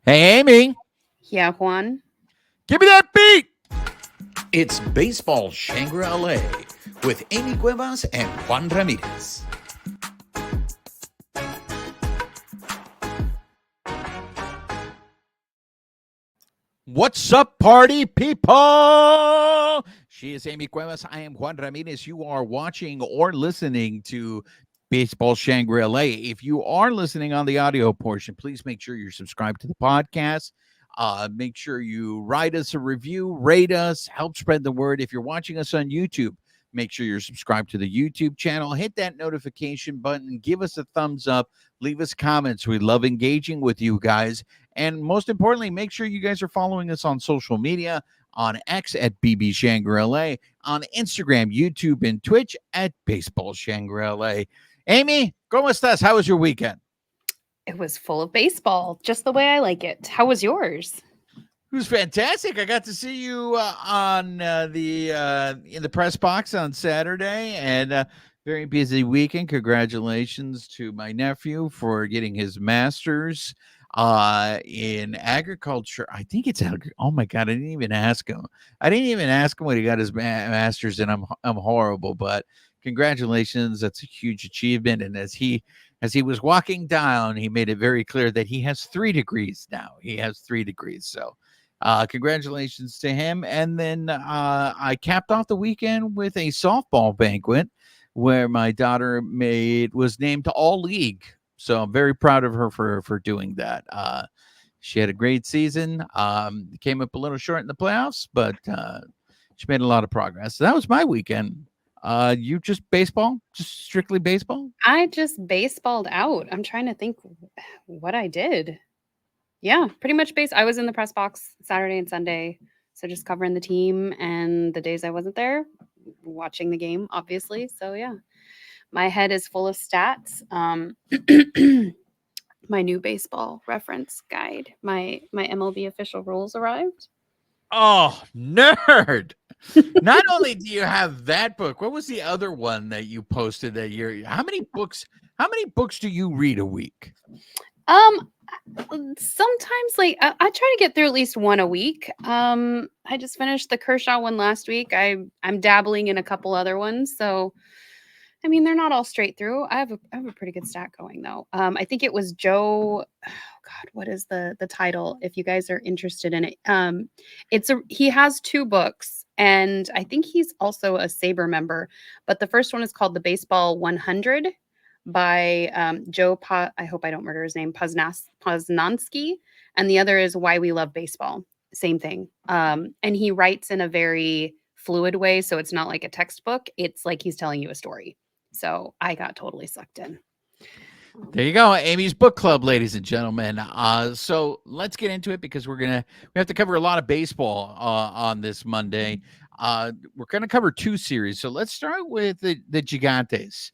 Hey, Amy, Yeah, Juan. give me that beat. It's Baseball Shangri-La with Amy Cuevas and Juan Ramirez. What's up, party people? She is Amy Cuevas. I am Juan Ramirez. You are watching or listening to Baseball Shangri-La. If you are listening on the audio portion, please make sure you're subscribed to the podcast. Make sure you write us a review, rate us, help spread the word. If you're watching us on YouTube, make sure you're subscribed to the YouTube channel. Hit that notification button. Give us a thumbs up. Leave us comments. We love engaging with you guys. And most importantly, make sure you guys are following us on social media, on X at BB Shangri-La, on Instagram, YouTube, and Twitch at Baseball Shangri-La. Amy, ¿cómo estás? How was your weekend? It was full of baseball, just the way I like it. How was yours? It was fantastic. I got to see you on the in the press box on Saturday, and very busy weekend. Congratulations to my nephew for getting his master's in agriculture. I think it's oh my god, I didn't even ask him. I didn't even ask him when he got his master's, and I'm horrible, but congratulations. That's a huge achievement. And as he was walking down, he made it very clear that he has 3 degrees now. He has 3 degrees. So congratulations to him. And then I capped off the weekend with a softball banquet where my daughter was named to All League. So I'm very proud of her for doing that. She had a great season. Came up a little short in the playoffs, but she made a lot of progress. So that was my weekend. You just baseball? Just strictly baseball? I just baseballed out. I'm trying to think what I did. Yeah, pretty much I was in the press box Saturday and Sunday. So just covering the team, and the days I wasn't there, watching the game, obviously. So yeah, my head is full of stats. My new baseball reference guide, my MLB official rules arrived. Oh, nerd. Not only do you have that book, what was the other one that you posted that year? How many books do you read a week? Sometimes like I try to get through at least one a week. I just finished the Kershaw one last week. I'm dabbling in a couple other ones, so I mean they're not all straight through. I have a pretty good stack going though. I think it was Joe. Oh God, what is the title? If you guys are interested in it, he has 2 books, and I think he's also a Saber member. But the first one is called The Baseball 100 by Joe. I hope I don't murder his name. Poznansky, and the other is Why We Love Baseball. Same thing. And he writes in a very fluid way, so it's not like a textbook. It's like he's telling you a story. So I got totally sucked in. There you go, Amy's book club, ladies and gentlemen. So let's get into it because we have to cover a lot of baseball on this Monday. We're gonna cover 2 series. So let's start with the Gigantes.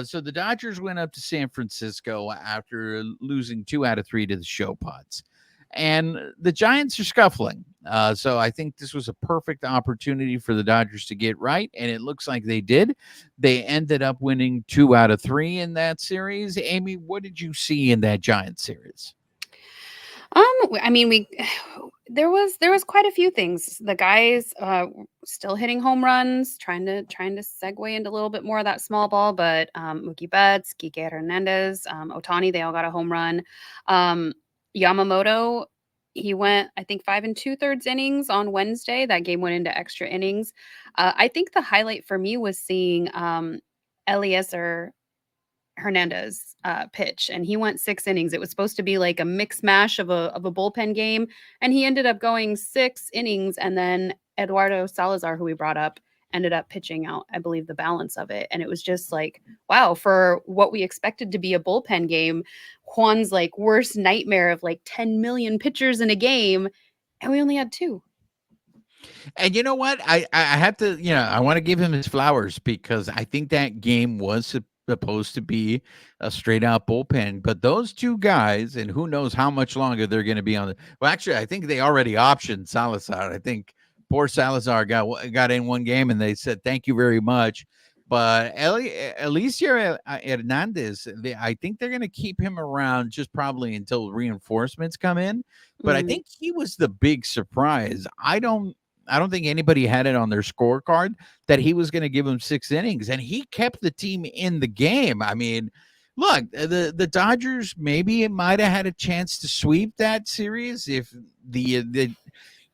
So the Dodgers went up to San Francisco after losing 2 out of 3 to the Show Pods. And the Giants are scuffling. So I think this was a perfect opportunity for the Dodgers to get right, and it looks like they did. They ended up winning 2 out of 3 in that series. Amy, what did you see in that Giants series? I mean, there was quite a few things. The guys still hitting home runs, trying to segue into a little bit more of that small ball, but Mookie Betts, Kike Hernandez, Ohtani, they all got a home run. Yamamoto, he went, I think, 5 2/3 innings on Wednesday. That game went into extra innings. I think the highlight for me was seeing Eliezer Hernandez pitch, and he went 6 innings. It was supposed to be like a mix mash of a bullpen game, and he ended up going 6 innings, and then Eduardo Salazar, who we brought up, ended up pitching out, I believe, the balance of it. And it was just like, wow, for what we expected to be a bullpen game, Juan's like worst nightmare of like 10 million pitchers in a game, and we only had 2. And you know what? I have to, I want to give him his flowers because I think that game was supposed to be a straight out bullpen, but those 2 guys, and who knows how much longer they're going to be on the. Well, actually, I think they already optioned Salazar. I think poor Salazar got in one game, and they said thank you very much. But Alicia Hernandez, I think they're going to keep him around just probably until reinforcements come in. But I Mm. think he was the big surprise. I don't think anybody had it on their scorecard that he was going to give him 6 innings, and he kept the team in the game. I mean, look, the Dodgers maybe it might have had a chance to sweep that series if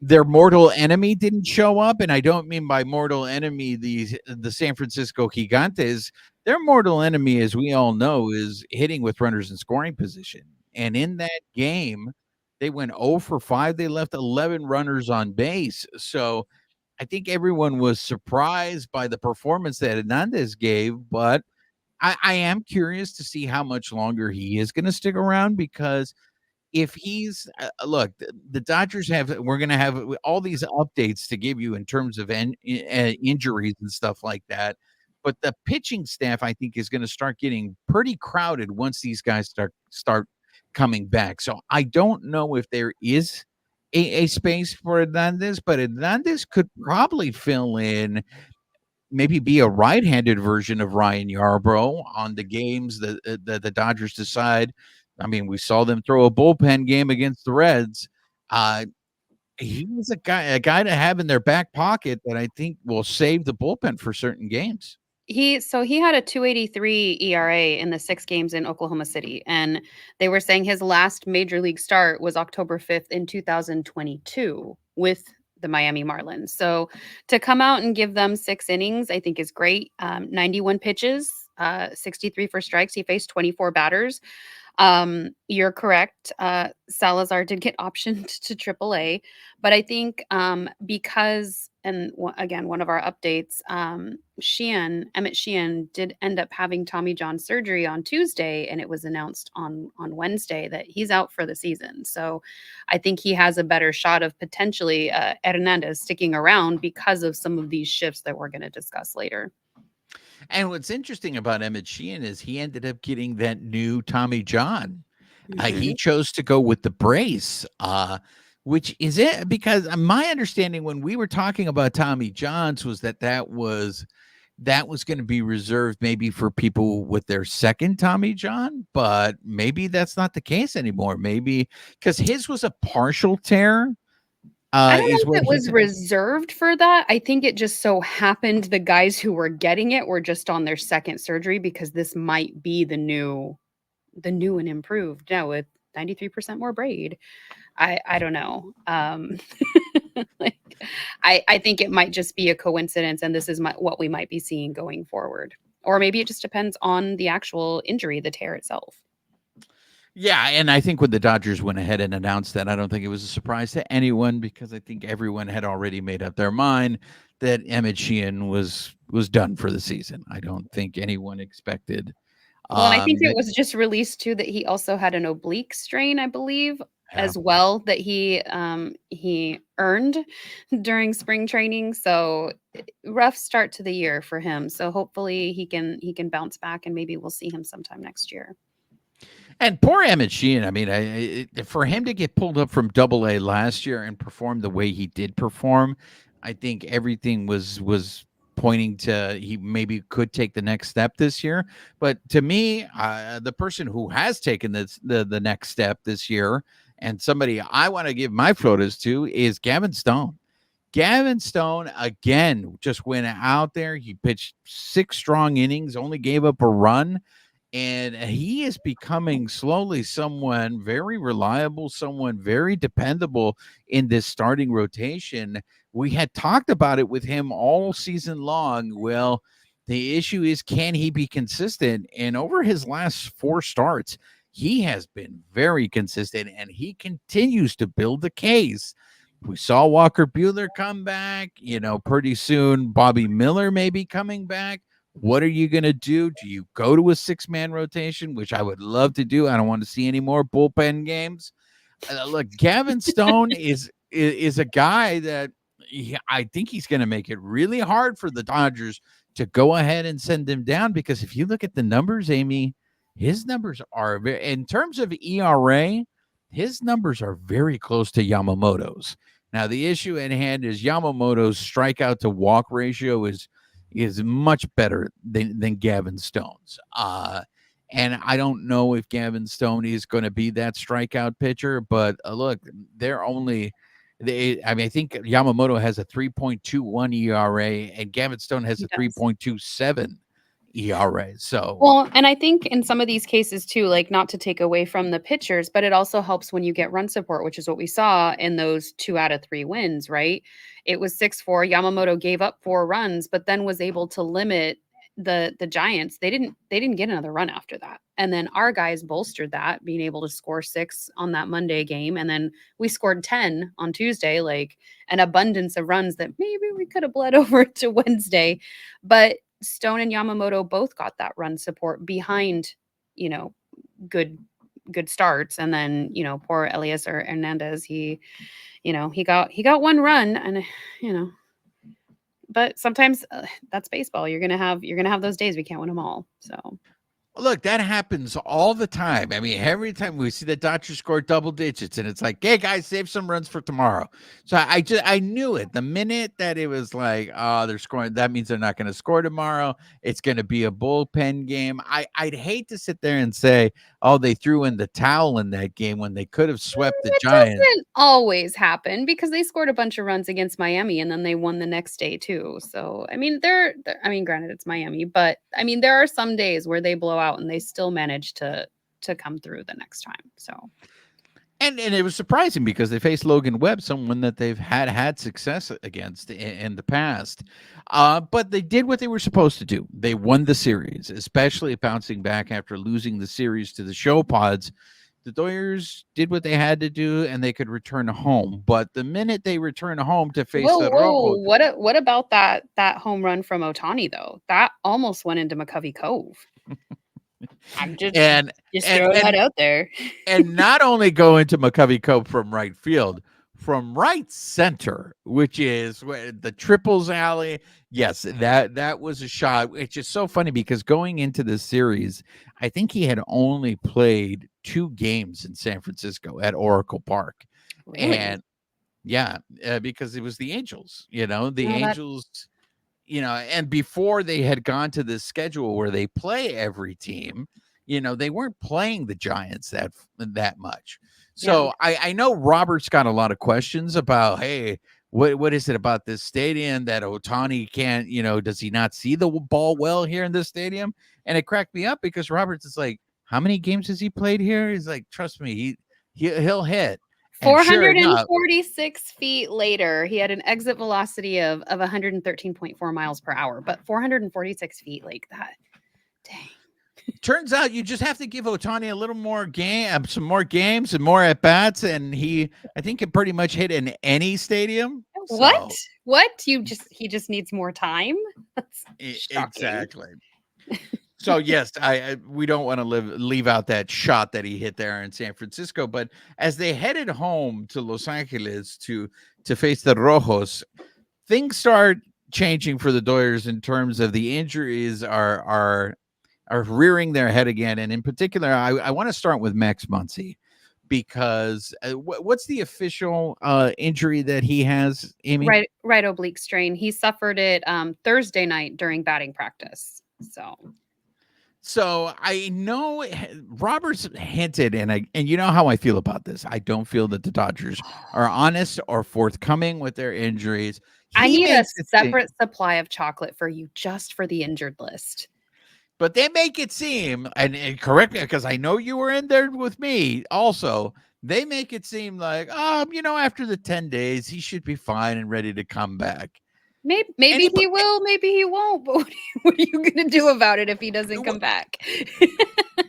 their mortal enemy didn't show up, and I don't mean by mortal enemy the San Francisco Gigantes. Their mortal enemy, as we all know, is hitting with runners in scoring position. And in that game, they went 0 for 5. They left 11 runners on base. So I think everyone was surprised by the performance that Hernandez gave, but I am curious to see how much longer he is going to stick around because if he's look, the Dodgers we're going to have all these updates to give you in terms of injuries and stuff like that. But the pitching staff, I think, is going to start getting pretty crowded once these guys start coming back. So I don't know if there is a space for Hernandez, but Hernandez could probably fill in, maybe be a right-handed version of Ryan Yarbrough on the games that the Dodgers decide. I mean, we saw them throw a bullpen game against the Reds. He was a guy to have in their back pocket that I think will save the bullpen for certain games. He had a 2.83 ERA in the 6 games in Oklahoma City, and they were saying his last major league start was October 5th in 2022 with the Miami Marlins. So to come out and give them 6 innings, I think is great. 91 pitches, 63 for strikes. He faced 24 batters. You're correct. Salazar did get optioned to AAA, but I think because, and again, one of our updates, Emmett Sheehan did end up having Tommy John surgery on Tuesday, and it was announced on Wednesday that he's out for the season. So I think he has a better shot of potentially Hernandez sticking around because of some of these shifts that we're going to discuss later. And what's interesting about Emmett Sheehan is he ended up getting that new Tommy John. He chose to go with the brace, which is it because my understanding when we were talking about Tommy Johns was that was going to be reserved maybe for people with their second Tommy John, but maybe that's not the case anymore. Maybe because his was a partial tear. I don't know if it was reserved for that. I think it just so happened the guys who were getting it were just on their second surgery because this might be the new and improved now with 93% more braid. I don't know. Like, I think it might just be a coincidence, and this is what we might be seeing going forward. Or maybe it just depends on the actual injury, the tear itself. Yeah, and I think when the Dodgers went ahead and announced that, I don't think it was a surprise to anyone because I think everyone had already made up their mind that Emmett Sheehan was done for the season. I don't think anyone expected. Well, and I think it was just released too that he also had an oblique strain, I believe, as well, that he earned during spring training. So rough start to the year for him. So hopefully he can bounce back, and maybe we'll see him sometime next year. And poor Emmett Sheehan, I mean, for him to get pulled up from AA last year and perform the way he did perform, I think everything was pointing to he maybe could take the next step this year. But to me, the person who has taken the next step this year, and somebody I want to give my photos to, is Gavin Stone. Gavin Stone, again, just went out there. He pitched 6 strong innings, only gave up a run. And he is becoming slowly someone very reliable, someone very dependable in this starting rotation. We had talked about it with him all season long. Well, the issue is, can he be consistent? And over his last 4 starts, he has been very consistent, and he continues to build the case. We saw Walker Buehler come back. Pretty soon Bobby Miller may be coming back. What are you going to do? Do you go to a 6-man rotation, which I would love to do? I don't want to see any more bullpen games. Look, Gavin Stone is a guy that I think he's going to make it really hard for the Dodgers to go ahead and send him down, because if you look at the numbers, Amy, his numbers are in terms of ERA, his numbers are very close to Yamamoto's. Now, the issue at hand is Yamamoto's strikeout to walk ratio is is much better than Gavin Stone's. And I don't know if Gavin Stone is going to be that strikeout pitcher, but look, they're only. I mean, I think Yamamoto has a 3.21 ERA and Gavin Stone has He a does. 3.27 ERA. So, Well, and I think in some of these cases too, like not to take away from the pitchers, but it also helps when you get run support, which is what we saw in those 2 out of 3 wins, right? It was 6-4. Yamamoto gave up 4 runs, but then was able to limit the Giants. They didn't get another run after that. And then our guys bolstered that, being able to score 6 on that Monday game. And then we scored 10 on Tuesday, like an abundance of runs that maybe we could have bled over to Wednesday. But Stone and Yamamoto both got that run support behind, you know, good starts. And then, you know, poor Elias or Hernandez, he got 1 run and, you know, but sometimes that's baseball. You're going to have those days we can't win them all. So look, that happens all the time. I mean, every time we see the Dodgers score double digits, and it's like, "Hey guys, save some runs for tomorrow." So I knew it the minute that it was like, "Oh, they're scoring." That means they're not going to score tomorrow. It's going to be a bullpen game. I'd hate to sit there and say, "Oh, they threw in the towel in that game when they could have swept the it Giants." doesn't always happen because they scored a bunch of runs against Miami and then they won the next day too. So, I mean, I mean, granted it's Miami, but I mean, there are some days where they blow out and they still manage to come through the next time. So, And it was surprising because they faced Logan Webb, someone that they've had success against in the past. But they did what they were supposed to do. They won the series, especially bouncing back after losing the series to the Show Pods. The Doyers did what they had to do, and they could return home. But the minute they return home to face the Rojos, what about that home run from Ohtani though? That almost went into McCovey Cove. I'm just and throwing that out there. and not only go into McCovey Cove from right field, from right center, which is the triples alley. Yes, that was a shot. It's just so funny because going into the series, I think he had only played 2 games in San Francisco at Oracle Park. Really? And yeah, because it was the Angels, the No, Angels, and before they had gone to this schedule where they play every team, they weren't playing the Giants that much. So I know Robert's got a lot of questions about, hey, what is it about this stadium that Ohtani can't, does he not see the ball well here in this stadium? And it cracked me up because Roberts is like, how many games has he played here? He's like, trust me, he'll hit. 446 feet later, he had an exit velocity of 113.4 miles per hour, but 446 feet like that. Dang. Turns out you just have to give Ohtani a little more some more games and more at bats, and I think can pretty much hit in any stadium. What? He just needs more time? That's shocking. Exactly. So yes, we don't want to leave out that shot that he hit there in San Francisco. But as they headed home to Los Angeles to face the Rojos, things start changing for the Doyers in terms of the injuries are rearing their head again. And in particular, I want to start with Max Muncy because what's the official injury that he has, Amy? Right oblique strain. He suffered it Thursday night during batting practice. So I know Roberts hinted, and you know how I feel about this. I don't feel that the Dodgers are honest or forthcoming with their injuries. I need a separate supply of chocolate for you just for the injured list. But they make it seem, and correct me, because I know you were in there with me also, they make it seem like, after the 10 days, he should be fine and ready to come back. Maybe he will, maybe he won't. But what are you going to do about it if he doesn't come back?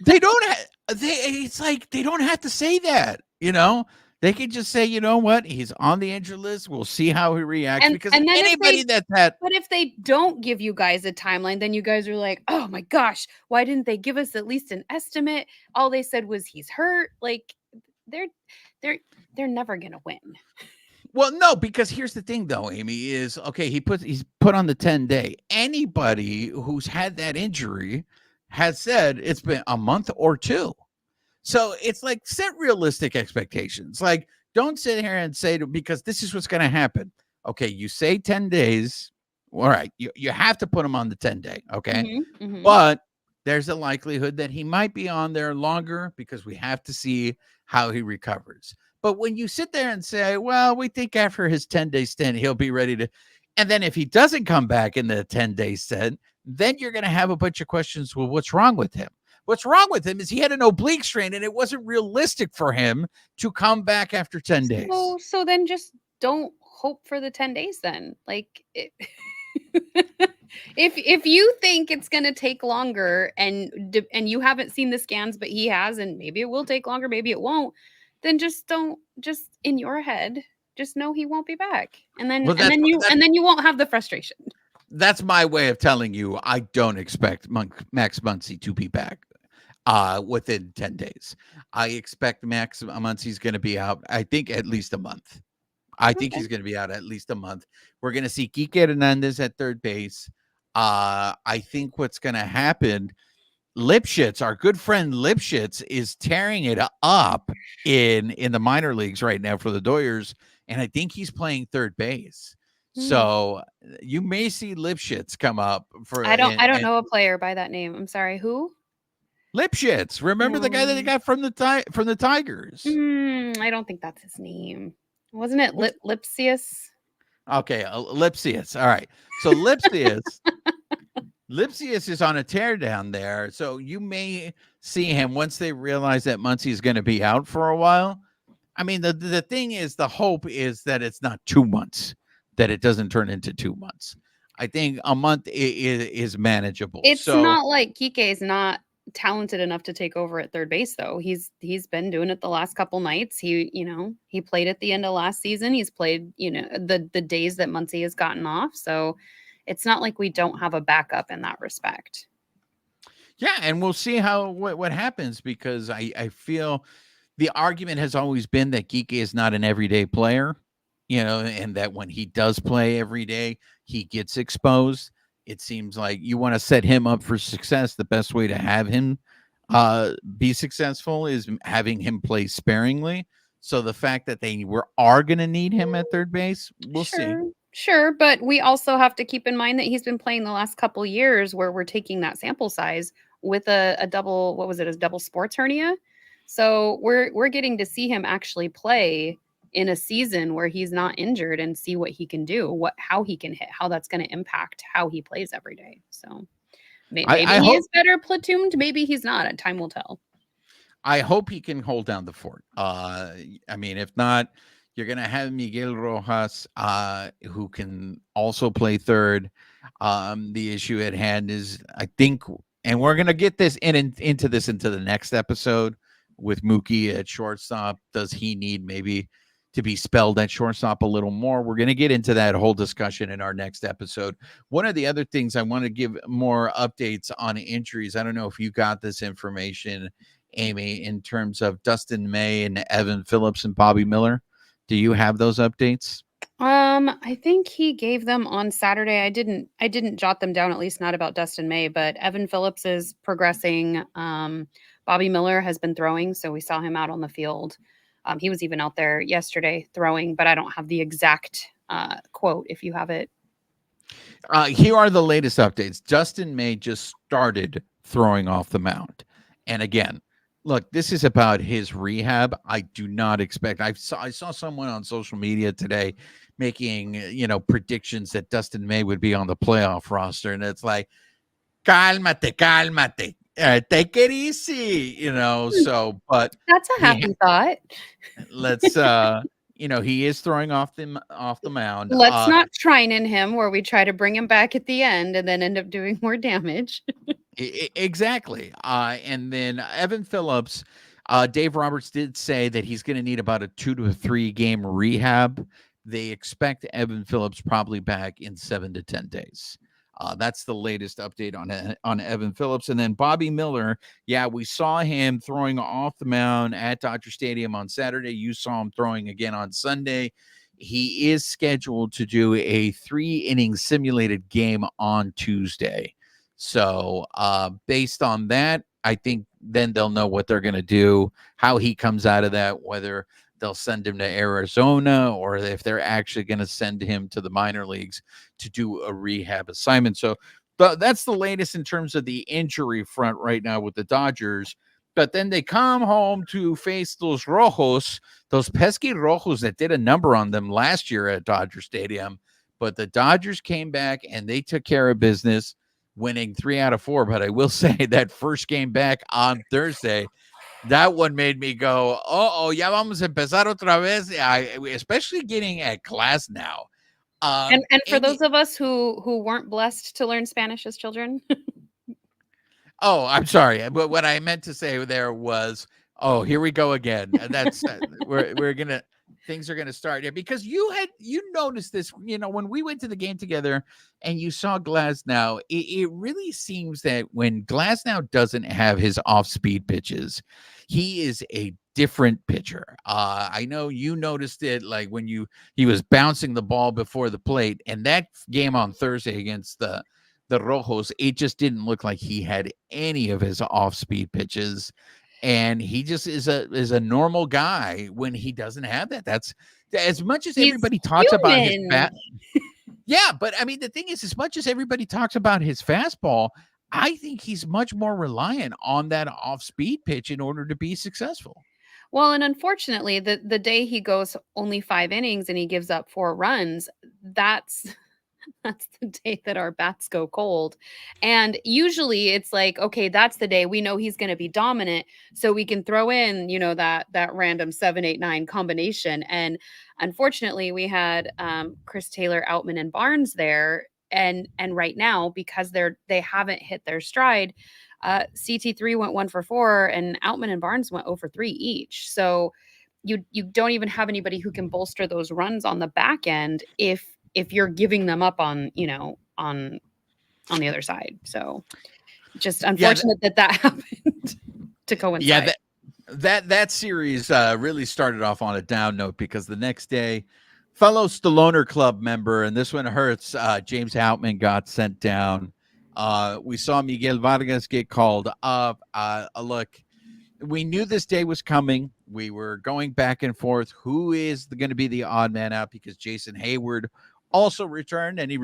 They don't. It's like they don't have to say that. They can just say, you know what, he's on the injured list. We'll see how he reacts. Because anybody that's that. But if they don't give you guys a timeline, then you guys are like, oh my gosh, why didn't they give us at least an estimate? All they said was he's hurt. Like they're never gonna win. Well, no, because here's the thing, though, Amy, is okay. He's put on the 10-day. Anybody who's had that injury has said it's been a month or 2. So it's like set realistic expectations. Like don't sit here and say because this is what's going to happen. Okay, you say 10 days. all right, you have to put him on the 10-day, okay? Mhm. But there's a likelihood that he might be on there longer because we have to see how he recovers. But when you sit there and say, well, we think after his 10-day stint, he'll be ready to, and then if he doesn't come back in the 10-day stint, then you're going to have a bunch of questions. Well, what's wrong with him? What's wrong with him is he had an oblique strain and it wasn't realistic for him to come back after 10 days. So then just don't hope for the 10 days then. Like if you think it's going to take longer and you haven't seen the scans but he has, and maybe it will take longer, maybe it won't, then just don't, just in your head, just know he won't be back. And then Well, and then you won't have the frustration. That's my way of telling you I don't expect Max Muncy to be back within 10 days. I expect Max Muncy's going to be out, I think, at least a month. I think Okay. he's going to be out at least a month. We're going to see Kike Hernandez at third base. I think what's going to happen, Lipschitz, our good friend Lipschitz, is tearing it up in the minor leagues right now for the Doyers, and I think he's playing third base. So you may see Lipschitz come up for. I don't know a player by that name. I'm sorry. Who? Lipschitz. Remember the guy that they got from the Tigers? I don't think that's his name. Wasn't it Lipsius? Okay, Lipsius. All right. So Lipsius is on a tear down there. So you may see him once they realize that Muncy is going to be out for a while. I mean, the thing is, the hope is that it's not 2 months, that it doesn't turn into 2 months. I think a month is manageable. It's not like Kike is not talented enough to take over at third base, though. He's been doing it the last couple nights. He played at the end of last season. He's played, the days that Muncy has gotten off. So it's not like we don't have a backup in that respect. Yeah, and we'll see what happens, because I feel the argument has always been that Kike is not an everyday player, and that when he does play every day, he gets exposed. It seems like you want to set him up for success. The best way to have him be successful is having him play sparingly. So the fact that they are going to need him at third base, we'll see. Sure, but we also have to keep in mind that he's been playing the last couple years where we're taking that sample size with a double, what was it, a double sports hernia. So we're getting to see him actually play in a season where he's not injured and see what he can do, how he can hit, how that's going to impact how he plays every day. So maybe he is better platooned, maybe he's not. Time will tell. I hope he can hold down the fort. I mean, if not, you're going to have Miguel Rojas, who can also play third. The issue at hand is, I think, and we're going to get this into the next episode with Mookie at shortstop. Does he need maybe to be spelled at shortstop a little more? We're going to get into that whole discussion in our next episode. One of the other things I want to give more updates on injuries. I don't know if you got this information, Amy, in terms of Dustin May and Evan Phillips and Bobby Miller. Do you have those updates? I think he gave them on Saturday. I didn't jot them down, at least not about Dustin May, but Evan Phillips is progressing. Bobby Miller has been throwing, so we saw him out on the field. He was even out there yesterday throwing, but I don't have the exact quote if you have it. Here are the latest updates. Dustin May just started throwing off the mound. And again, look, this is about his rehab. I do not expect. I saw someone on social media today making, predictions that Dustin May would be on the playoff roster. And it's like, cálmate. Take it easy, so, but that's a happy thought. Let's, he is throwing off the mound. Let's not trine in him where we try to bring him back at the end and then end up doing more damage. Exactly. And then Evan Phillips, Dave Roberts did say that he's going to need about a 2 to 3 game rehab. They expect Evan Phillips probably back in 7 to 10 days. That's the latest update on Evan Phillips. And then Bobby Miller, we saw him throwing off the mound at Dodger Stadium on Saturday. You saw him throwing again on Sunday. He is scheduled to do a 3-inning simulated game on Tuesday. So based on that, I think then they'll know what they're going to do, how he comes out of that, whether they'll send him to Arizona or if they're actually going to send him to the minor leagues to do a rehab assignment. So that's the latest in terms of the injury front right now with the Dodgers. But then they come home to face those Rojos, those pesky Rojos that did a number on them last year at Dodger Stadium. But the Dodgers came back and they took care of business, winning 3 out of 4. But I will say that first game back on Thursday, that one made me go, ya vamos a empezar otra vez, especially getting at Glass now. And for Amy, those of us who weren't blessed to learn Spanish as children. oh, I'm sorry. But what I meant to say there was, oh, here we go again. That's we're gonna things are gonna start here because you noticed this, when we went to the game together and you saw Glasnow, it really seems that when Glasnow doesn't have his off-speed pitches, he is a different pitcher. I know you noticed it like when he was bouncing the ball before the plate, and that game on Thursday against the Rojos, it just didn't look like he had any of his off-speed pitches, and he just is a normal guy when he doesn't have that. That's as much as He's everybody talks about his human. bat. Yeah, but I mean the thing is, as much as everybody talks about his fastball, I think he's much more reliant on that off-speed pitch in order to be successful. Well, and unfortunately, the day he goes only 5 innings and he gives up 4 runs, that's that's the day that our bats go cold. And usually it's like, okay, that's the day we know he's going to be dominant. So we can throw in, that random 7-8-9 combination. And unfortunately, we had Chris Taylor, Outman, and Barnes there. And right now, because they haven't hit their stride, CT3 went 1 for 4 and Outman and Barnes went 0 for 3 each. So you don't even have anybody who can bolster those runs on the back end if you're giving them up on the other side. So just unfortunate that happened to coincide. Yeah, that series really started off on a down note because the next day, fellow Stalloner Club member, and this one hurts, James Outman got sent down. We saw Miguel Vargas get called up. Look, we knew this day was coming. We were going back and forth. Who is going to be the odd man out? Because Jason Hayward also returned, and he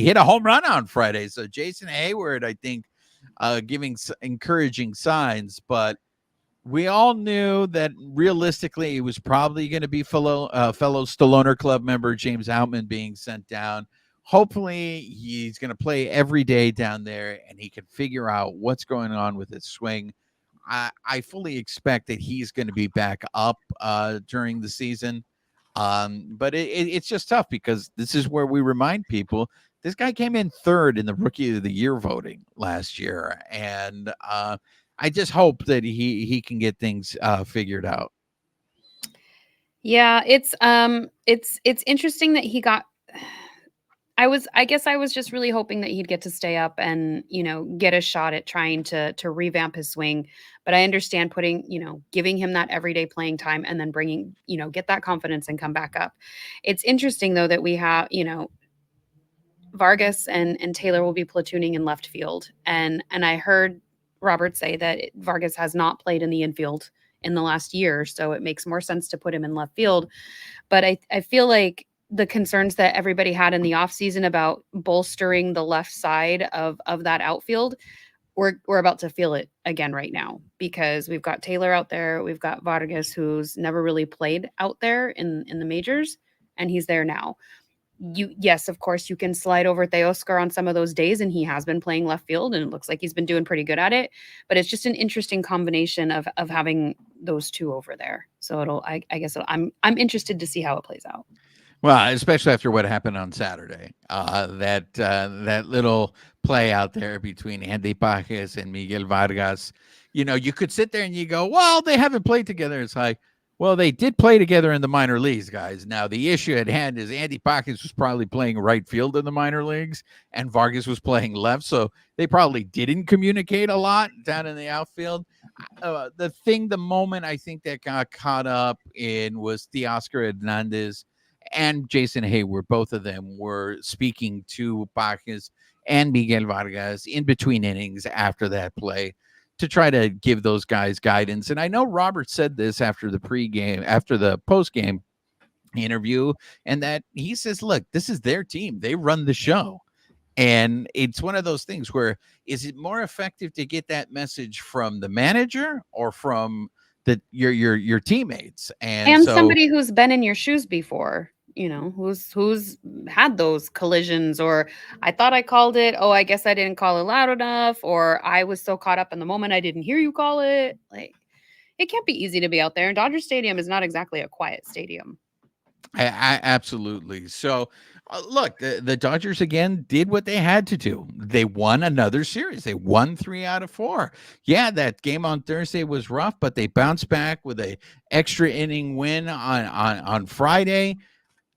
hit a home run on Friday. So Jason Hayward, I think, giving encouraging signs, but we all knew that realistically it was probably going to be fellow Stalloner Club member James Outman being sent down. Hopefully he's going to play every day down there and he can figure out what's going on with his swing. I fully expect that he's going to be back up during the season. But it's just tough because this is where we remind people this guy came in 3rd in the Rookie of the Year voting last year. And I just hope that he can get things figured out. Yeah, it's interesting that he got. I guess I was just really hoping that he'd get to stay up and, get a shot at trying to revamp his swing. But I understand giving him that everyday playing time and then bringing, get that confidence and come back up. It's interesting though that we have, Vargas and Taylor will be platooning in left field. And I heard Robert say that Vargas has not played in the infield in the last year. So it makes more sense to put him in left field. But I feel like the concerns that everybody had in the offseason about bolstering the left side of that outfield, we're about to feel it again right now because we've got Taylor out there. We've got Vargas, who's never really played out there in the majors, and he's there now. Yes, of course, you can slide over Teoscar on some of those days, and he has been playing left field, and it looks like he's been doing pretty good at it. But it's just an interesting combination of having those two over there. So I'm interested to see how it plays out. Well, especially after what happened on Saturday, that little play out there between Andy Pages and Miguel Vargas, you could sit there and you go, well, they haven't played together. It's like, well, they did play together in the minor leagues, guys. Now, the issue at hand is Andy Pages was probably playing right field in the minor leagues and Vargas was playing left. So they probably didn't communicate a lot down in the outfield. The moment I think that got caught up in was Teoscar Hernandez and Jason Hayward. Both of them were speaking to Pages and Miguel Vargas in between innings after that play. to try to give those guys guidance. And I know Robert said this after the post-game interview, and that he says, look, this is their team. They run the show. And it's one of those things where, is it more effective to get that message from the manager or from your teammates? And And so somebody who's been in your shoes before, who's had those collisions, or I thought I called it. Oh, I guess I didn't call it loud enough, or I was so caught up in the moment I didn't hear you call it. Like, it can't be easy to be out there. And Dodger Stadium is not exactly a quiet stadium. absolutely. So, look, the Dodgers again did what they had to do. They won another series. They won 3 out of 4. Yeah, that game on Thursday was rough, but they bounced back with a extra inning win on Friday.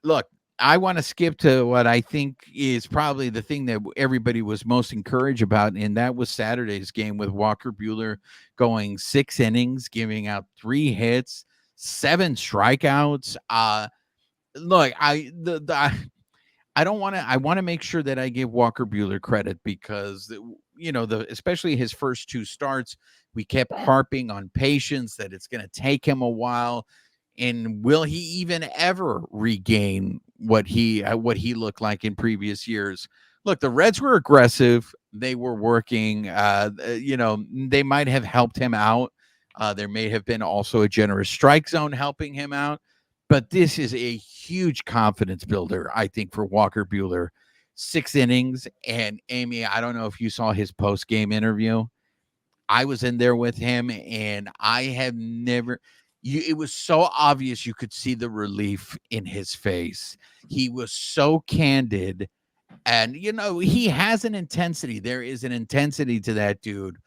Look, I want to skip to what I think is probably the thing that everybody was most encouraged about, and that was Saturday's game with Walker Buehler going 6 innings, giving out 3 hits, 7 strikeouts. Look, I don't want to. I want to make sure that I give Walker Buehler credit because especially his first 2 starts, we kept harping on patience, that it's going to take him a while, and will he even ever regain what he looked like in previous years? Look, the Reds were aggressive. They were working. They might have helped him out. There may have been also a generous strike zone helping him out. But this is a huge confidence builder, I think, for Walker Buehler. 6 innings. And Amy, I don't know if you saw his post-game interview. I was in there with him, and I have never it was so obvious you could see the relief in his face. He was so candid. And, he has an intensity. There is an intensity to that dude.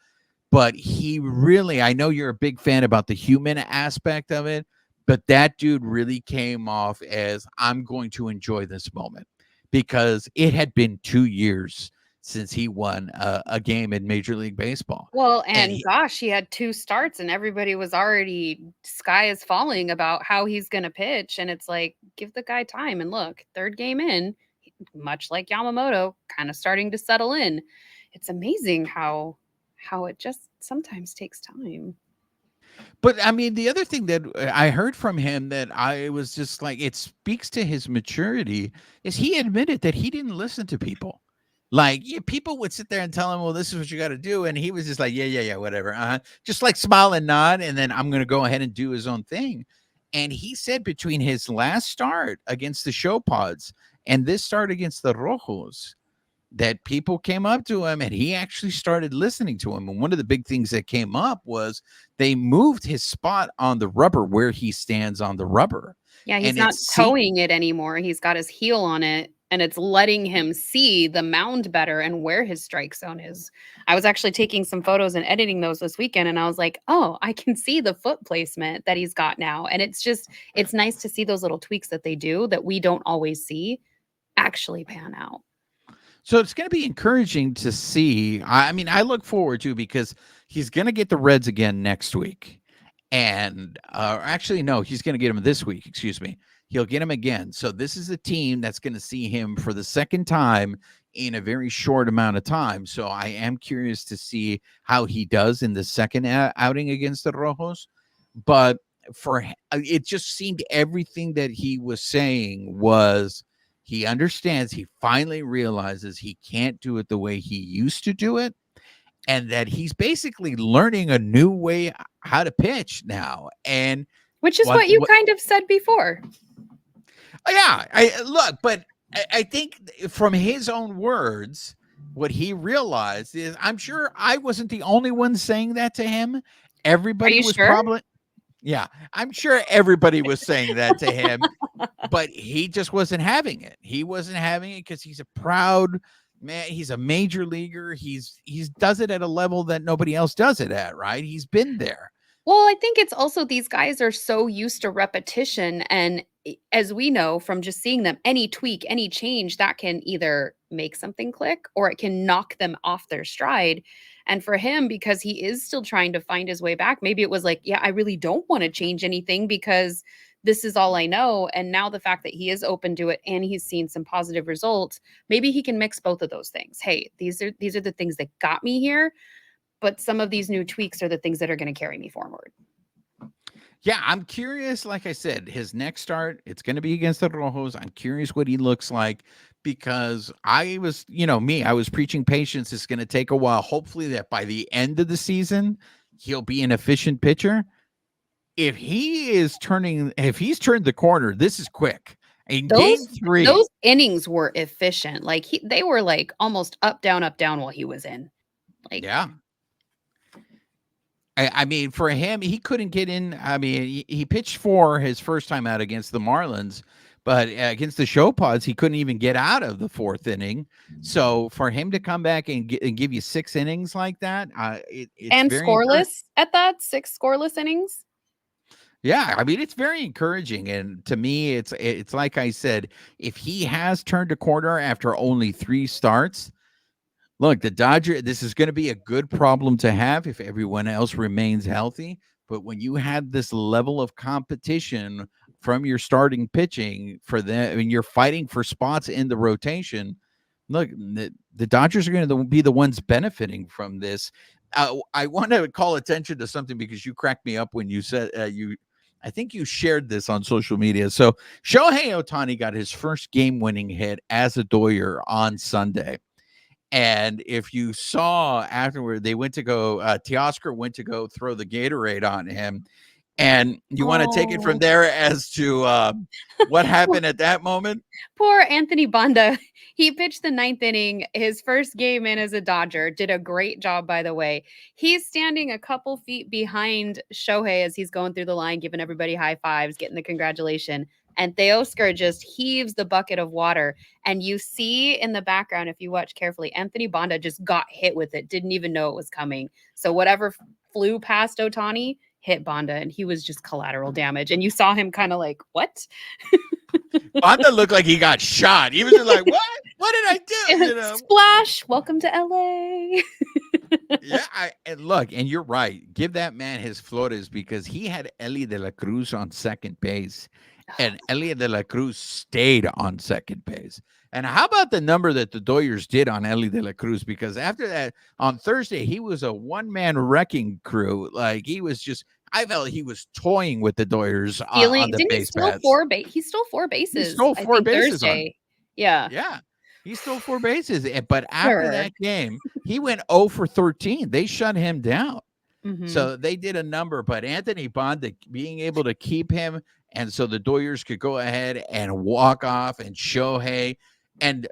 But he really, I know you're a big fan about the human aspect of it, but that dude really came off as, I'm going to enjoy this moment, because it had been 2 years since he won a game in Major League Baseball. Well, And and gosh, he had 2 starts and everybody was already sky is falling about how he's going to pitch. And it's like, give the guy time. And look, 3rd game in, much like Yamamoto, kind of starting to settle in. It's amazing how it just sometimes takes time. But I mean, the other thing that I heard from him that I was just like, it speaks to his maturity, is he admitted that he didn't listen to people. Like, people would sit there and tell him, well, this is what you got to do. And he was just like, yeah, whatever. Just like smile and nod. And then I'm going to go ahead and do his own thing. And he said between his last start against the Show Pods and this start against the Rojos, that people came up to him and he actually started listening to him. And one of the big things that came up was they moved his spot on the rubber, where he stands on the rubber. Yeah, he's And not towing it anymore. He's got his heel on it, and it's letting him see the mound better and where his strike zone is. I was actually taking some photos and editing those this weekend, and I was like, oh, I can see the foot placement that he's got now. And it's nice to see those little tweaks that they do that we don't always see actually pan out. So it's going to be encouraging to see. I mean, I look forward to, because he's going to get the Reds again next week. And actually, no, he's going to get him this week. Excuse me. He'll get him again. So this is a team that's going to see him for the second time in a very short amount of time. So I am curious to see how he does in the second outing against the Rojos. But it just seemed everything that he was saying was, he understands, he finally realizes he can't do it the way he used to do it, and that he's basically learning a new way how to pitch now. And which is what you kind of said before. Yeah, but I think from his own words, what he realized is, I'm sure I wasn't the only one saying that to him. Everybody was sure? probably, yeah, I'm sure everybody was saying that to him, but he just wasn't having it. He wasn't having it because he's a proud man. He's a major leaguer. He's does it at a level that nobody else does it at, right? He's been there. Well, I think it's also, these guys are so used to repetition. And as we know from just seeing them, any tweak, any change, that can either make something click or it can knock them off their stride. And for him, because he is still trying to find his way back, maybe it was like, yeah, I really don't want to change anything because this is all I know. And now the fact that he is open to it and he's seen some positive results, maybe he can mix both of those things. Hey, these are the things that got me here, but some of these new tweaks are the things that are going to carry me forward. Yeah, I'm curious. Like I said, his next start, it's going to be against the Rojos. I'm curious what he looks like because I was, I was preaching patience. It's going to take a while. Hopefully that by the end of the season, he'll be an efficient pitcher. If he's turned the corner, this is quick. In game 3, those innings were efficient. Like they were like almost up, down while he was in. Like, yeah. I mean, for him, he couldn't get in. I mean, he pitched 4 his first time out against the Marlins, but against the Show Pods, he couldn't even get out of the 4th inning. So for him to come back and give you 6 innings like that, it's and very scoreless at that, 6 scoreless innings. Yeah, I mean, it's very encouraging. And to me, it's like I said, if he has turned a corner after only 3 starts, look, this is going to be a good problem to have if everyone else remains healthy. But when you had this level of competition from your starting pitching for them, I mean, you're fighting for spots in the rotation. Look, the Dodgers are going to be the ones benefiting from this. I want to call attention to something because you cracked me up when you said I think you shared this on social media. So Shohei Ohtani got his first game-winning hit as a Doyer on Sunday. And if you saw afterward, they went to go, Teoscar went to go throw the Gatorade on him. And you want to take it from there as to what happened at that moment? Poor Anthony Banda. He pitched the 9th inning, his first game in as a Dodger. Did a great job, by the way. He's standing a couple feet behind Shohei as he's going through the line, giving everybody high fives, getting the congratulation. And Teoscar just heaves the bucket of water. And you see in the background, if you watch carefully, Anthony Banda just got hit with it, didn't even know it was coming. So whatever flew past Ohtani hit Banda, and he was just collateral damage. And you saw him kind of like, what? Banda looked like he got shot. He was just like, what? What did I do? Splash. Welcome to LA. Yeah, and look, and you're right. Give that man his flores because he had Ellie de la Cruz on second base. And Elliot de la Cruz stayed on second base. And how about the number that the Doyers did on Ellie de la Cruz? Because after that, on Thursday, he was a one-man wrecking crew. Like, he was just, I felt he was toying with the Doyers on the base paths. He stole 4 bases. He stole 4 bases Thursday. Yeah. Yeah. He stole 4 bases. But after that game, he went 0 for 13. They shut him down. Mm-hmm. So they did a number. But Anthony Banda, being able to keep him, and so the Doyers could go ahead and walk off, and Shohei. And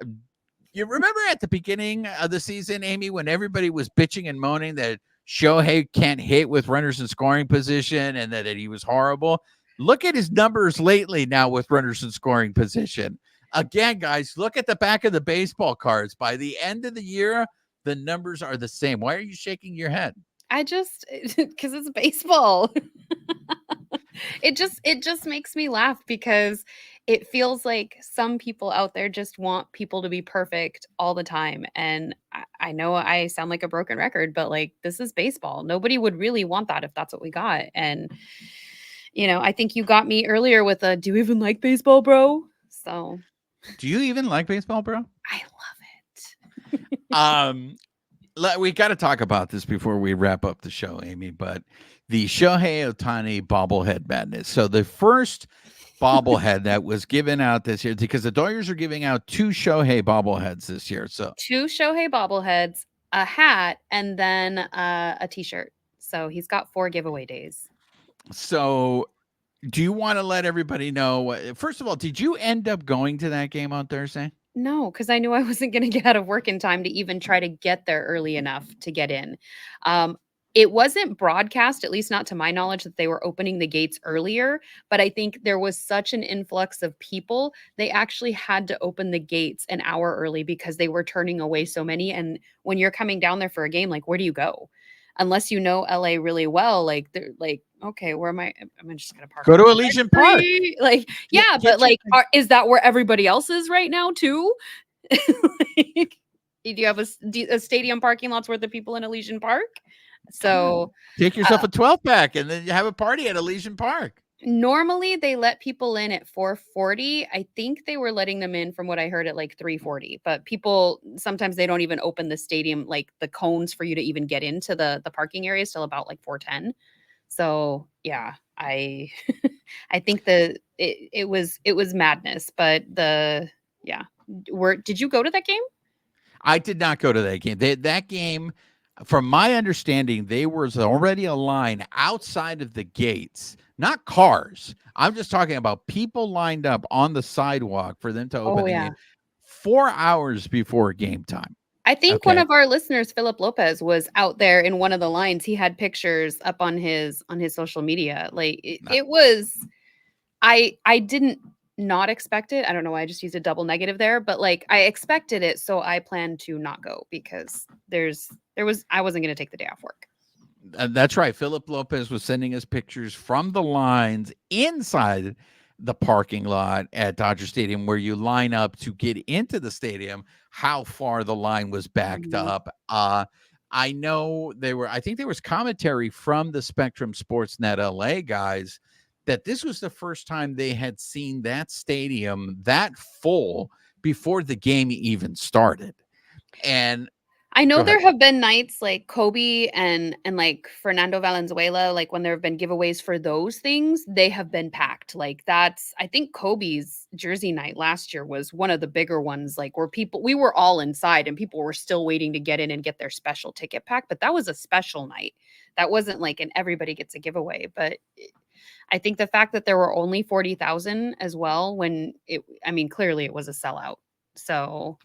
you remember at the beginning of the season, Amy, when everybody was bitching and moaning that Shohei can't hit with runners in scoring position and that he was horrible? Look at his numbers lately now with runners in scoring position. Again, guys, look at the back of the baseball cards. By the end of the year, the numbers are the same. Why are you shaking your head? Because it's baseball. It just makes me laugh because it feels like some people out there just want people to be perfect all the time. And I know I sound like a broken record, but like, this is baseball. Nobody would really want that if that's what we got. And, I think you got me earlier with do you even like baseball, bro? So. Do you even like baseball, bro? I love it. We got to talk about this before we wrap up the show, Amy, but the Shohei Ohtani bobblehead madness. So the first bobblehead that was given out this year, because the Doyers are giving out 2 Shohei bobbleheads this year. So 2 Shohei bobbleheads, a hat, and then a t-shirt. So he's got 4 giveaway days. So do you want to let everybody know, first of all, did you end up going to that game on Thursday? No, because I knew I wasn't going to get out of work in time to even try to get there early enough to get in. It wasn't broadcast, at least not to my knowledge, that they were opening the gates earlier. But I think there was such an influx of people, they actually had to open the gates an hour early because they were turning away so many. And when you're coming down there for a game, like, where do you go? Unless you know LA really well, like, they're like, okay, where am I? I'm just going to park. Go to Elysian Park. Like, yeah, but like, is that where everybody else is right now too? Like, do you have a stadium parking lot's worth of people in Elysian Park? So take yourself a 12-pack and then you have a party at Elysian Park. Normally, they let people in at 4:40. I think they were letting them in from what I heard at like 3:40. But people sometimes they don't even open the stadium, like the cones for you to even get into the parking areas till about like 4:10. So yeah, I I think it was madness. But did you go to that game? I did not go to that game. That game, from my understanding, there was already a line outside of the gates, not cars. I'm just talking about people lined up on the sidewalk for them to open Oh the yeah. game 4 hours before game time. I think one Okay. of our listeners, Philip Lopez, was out there in one of the lines. He had pictures up on his social media. Like it was I didn't not expect it. I don't know why I just used a double negative there, but like I expected it, so I planned to not go because I wasn't going to take the day off work. That's right. Philip Lopez was sending us pictures from the lines inside the parking lot at Dodger Stadium where you line up to get into the stadium, how far the line was backed Mhm. up. I know I think there was commentary from the Spectrum Sportsnet LA guys that this was the first time they had seen that stadium that full before the game even started. And I go know ahead. there have been nights like Kobe and like Fernando Valenzuela, like when there have been giveaways for those things, they have been packed. Like I think Kobe's jersey night last year was one of the bigger ones, like where we were all inside and people were still waiting to get in and get their special ticket pack. But that was a special night. That wasn't like an everybody gets a giveaway. But I think the fact that there were only 40,000 as well, clearly it was a sellout. So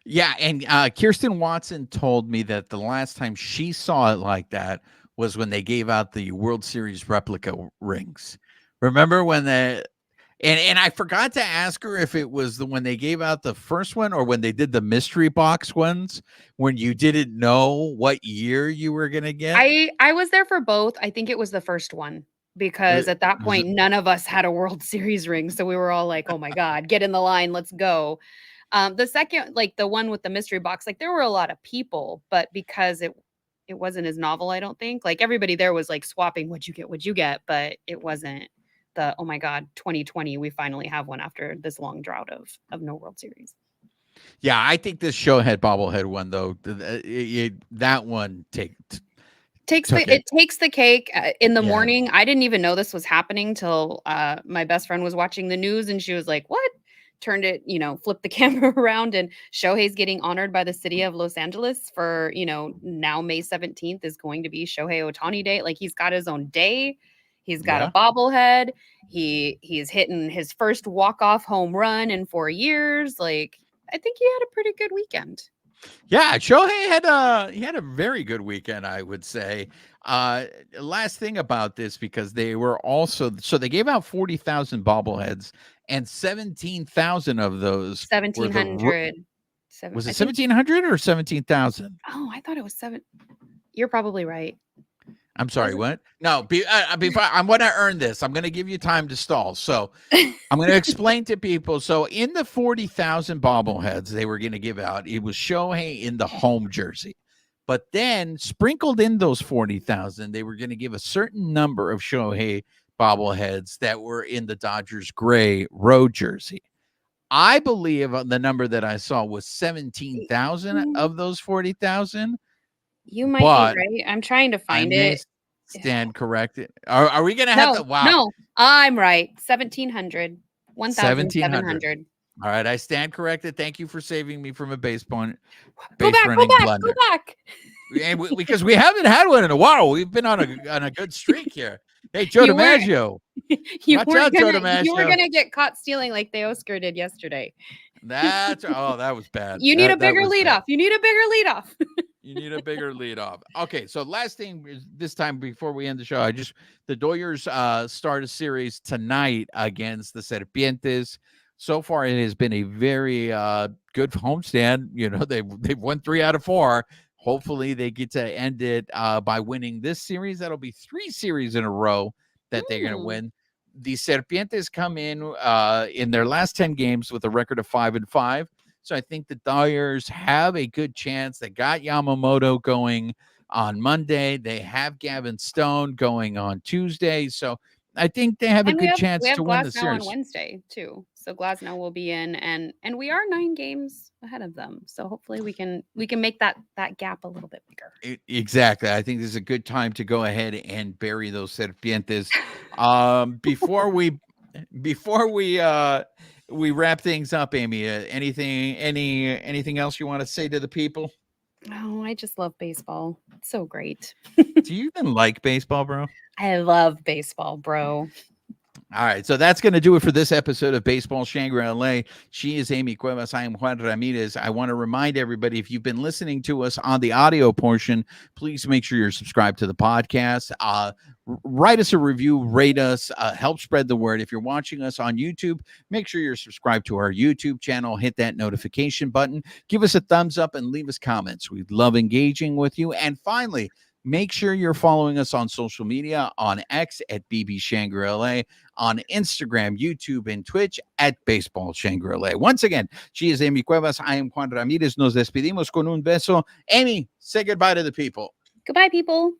Yeah, and Kirsten Watson told me that the last time she saw it like that was when they gave out the World Series replica rings. Remember when and I forgot to ask her if it was when they gave out the first one or when they did the mystery box ones when you didn't know what year you were going to get. I was there for both. I think it was the first one because It at that was point none of us had a World Series ring, so we were all like, "Oh my god, get in the line, let's go." The second, like the one with the mystery box, like there were a lot of people, but because it wasn't as novel, I don't think. Like everybody there was like swapping, what'd you get?" But it wasn't the, "Oh my god, 2020, we finally have one after this long drought of no World Series." Yeah, I think this Showhead bobblehead one though, that one took it. It takes the cake in the Yeah. morning. I didn't even know this was happening till my best friend was watching the news and she was like, "What?" Turned it, flipped the camera around and Shohei's getting honored by the city of Los Angeles for, now May 17th is going to be Shohei Ohtani Day. Like he's got his own day. He's got a Yeah. bobblehead. He's hitting his first walk-off home run in 4 years. Like I think he had a pretty good weekend. Yeah, Shohei had a very good weekend, I would say. Last thing about this, because they were also they gave out 40,000 bobbleheads, and 17,000 of those were 1700. was I it think 1,700 or 17,000? Oh, I thought it was 7. You're probably right. I'm Was sorry, what? No, before I'm going to earn this. I'm going to give you time to stall. So I'm going to explain to people. So in the 40,000 bobbleheads they were going to give out, it was Shohei in the home jersey. But then sprinkled in those 40,000, they were going to give a certain number of Shohei bobbleheads that were in the Dodgers gray road jersey. I believe the number that I saw was 17,000 Mm, of those 40,000, You might be but right. I'm trying to I find may it. stand corrected. Are we going to have to? No, Wow. no, I'm right. 1,700. 1,700. 1,700. All right, I stand corrected. Thank you for saving me from a base Go back, go running back, go blunder. back. Because we haven't had one in a while. We've been on a good streak here. Hey, Joe You weren't DiMaggio. you Watch weren't out, Joe you were DiMaggio. gonna get caught stealing like Theosker did yesterday. That was bad. You need a That bigger was bad. leadoff. You need a bigger leadoff. You need a bigger lead off. Okay, so last thing is this time before we end the show, the Doyers start a series tonight against the Serpientes. So far, it has been a very good homestand. They've won 3 out of 4. Hopefully, they get to end it by winning this series. That'll be 3 series in a row that they're going to win. The Serpientes come in their last 10 games with a record of 5-5. So I think the Dyers have a good chance. They got Yamamoto going on Monday. They have Gavin Stone going on Tuesday. So I think they have a And we good have chance to win the Glasnow on series. Wednesday too. So Glasnow will be in, and we are 9 games ahead of them. So hopefully we can make that gap a little bit bigger. Exactly. I think this is a good time to go ahead and bury those serpientes. Before we wrap things up, Amy, anything else you want to say to the people? Oh, I just love baseball. It's so great. Do you even like baseball, bro? I love baseball, bro. All right, so that's going to do it for this episode of Baseball Shangri-La. She is Amy Cuevas. I am Juan Ramirez. I want to remind everybody, if you've been listening to us on the audio portion, please make sure you're subscribed to the podcast. Write us a review, rate us, help spread the word. If you're watching us on YouTube, make sure you're subscribed to our YouTube channel. Hit that notification button. Give us a thumbs up and leave us comments. We love engaging with you. And finally, make sure you're following us on social media, on X at BB Shangri-La, on Instagram, YouTube, and Twitch at Baseball Shangri-La. Once again, she is Amy Cuevas. I am Juan Ramirez. Nos despedimos con un beso. Amy, say goodbye to the people. Goodbye, people.